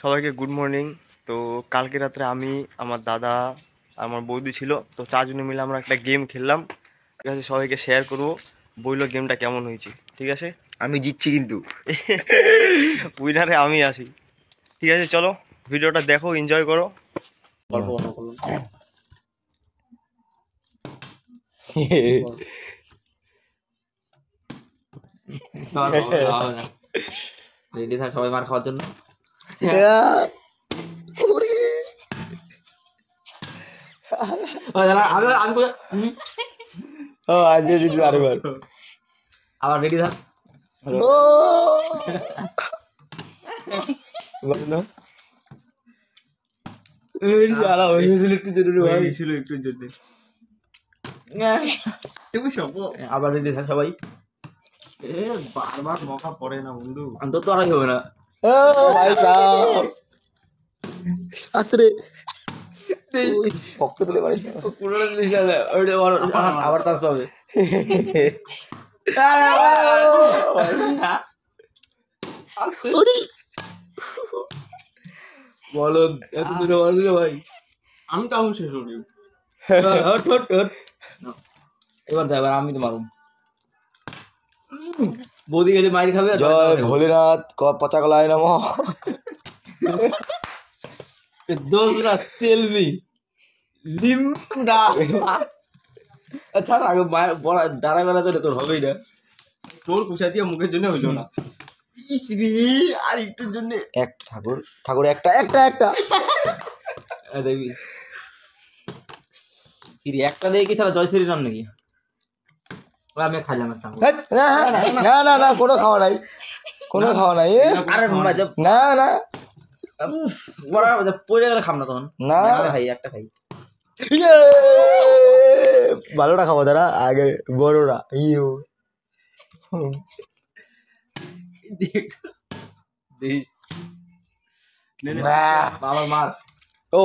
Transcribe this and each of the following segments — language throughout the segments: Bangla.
সবাইকে গুড মর্নিং। তো কালকে রাত্রে আমি, আমার দাদা, আমার বৌদি ছিল, তো চারজনে মিলে আমরা একটা গেম খেললাম। ঠিক আছে, সবাইকে শেয়ার করবো, বললো গেমটা কেমন হয়েছে। ঠিক আছে, আমি জিতছি কিন্তু। উইনারে আমি আসি। ঠিক আছে, চলো ভিডিওটা দেখো, এনজয় করো। গল্প বর্ণনা করলাম। রেডি থাক সবাই মার খাওয়ার জন্য। আবার রেডি থাক। আবার রেডি থাক সবাই। বারবার মকা পড়ে না বন্ধু। অন্তত আড়াই হবে না। আবার চান্স পাবে। বলো এত দূরে মারছিল ভাই। আমি তাও শেষ করি। এবার দেখ, এবার আমি তো মারুম। বৌদি গেলে মাইর খাবে। জয় ভোলেনাথ পচা কলায় নম। দোসরা টেল মি লিমডা। আচ্ছা আগে মায়ের বড় দাঁড়া বেলা তো তোর হবেই না। তোর কুচা দিয়ে মুখের জন্য হইলো না। আর একটুর জন্য একটা ঠাকুর ঠাকুর একটা একটা একটা দেখবি কি রে, একটা দিয়ে কি সারা জয়শ্রীর নাম নাকি? আমি খাইলাম একটা। না না না কোনো খাওয়া নাই, কোনো খাওয়া নাই। আরে না না পড়ে গেলে খাম না তখন। না খাই একটা খাই। ভালোটা খাবো তারা আগে, বড়রা ইউ বাবা মার। ও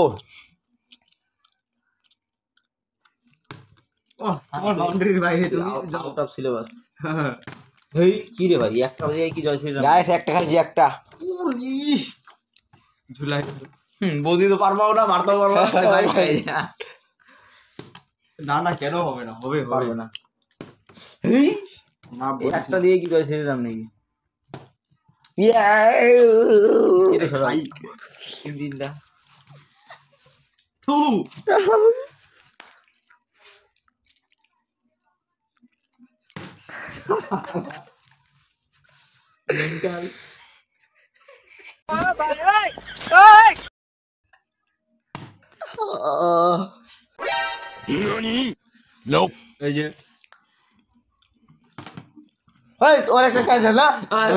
আমার বাউন্ডারির বাইরে তুমি আউট অফ সিলেবাস। এই কি রে ভাই, একটা দিয়ে কি জয়শ্রী নাম? গাইস একটা খাইছি একটা। ঝুলাই। বৌদি তো পারবাও না, মারতেও পারবো না। না না, কেন হবে না? হবে পারবে হবে না। না এই একটা দিয়ে কি জয়শ্রী নাম নাকি? এটা সরাও। এই দিনটা থু। মেন্টাল। এই যে এই ওর একটা খাইছে না,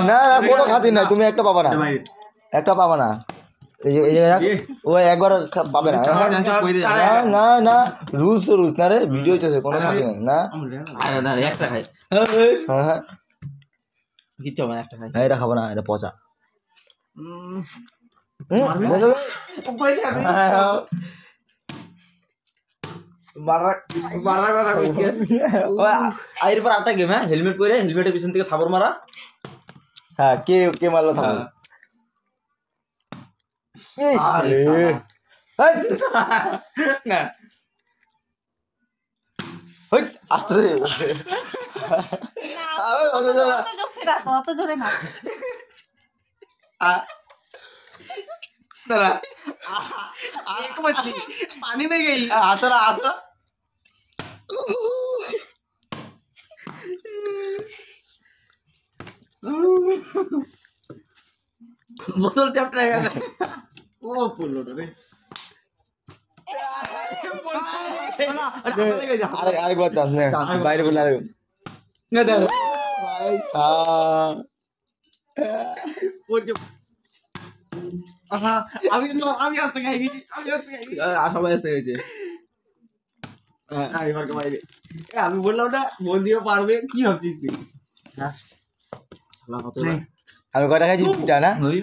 না না কোনো খাতির নাই, তুমি একটা পাবা না, বাইরে একটা পাবা না। এই যে ও একবার পাবে না। না না না, রুলস রুলস না রে, ভিডিও হইতেছে, কোনো খাতির নাই না। আরে না, একটা খাই। হ্যাঁ হ্যাঁ কিচ্ছু হবে না, একটা খাই। এটা খাবো না, এটা পচা। মারার কথা কইছি। এরপর আরেকটা গেম, হ্যাঁ, হেলমেট পরে হেলমেটের পিছন থেকে থাবর মারা। হ্যাঁ, কে কে মারলো থাকো। না আস্তে অত জোরে না। पानी में गई। আসরা আসরা বোতল চ্যাপ্টা হয়ে গেছে। ओ पुल्लो रे। আরেকবার চান্স নে, বাইরে বলে আরেক ভাই সাহ। আমি আসতে খাই গেছি, আমি আসতে খাই গেছি। সবাই এসে গেছে। এবার কে বাইরে। আমি বললাম না বন্দিও পারবে, কি ভাবছিস তুই? শালা কত আমি কয়টা খাইছি? তিনটা না? ওই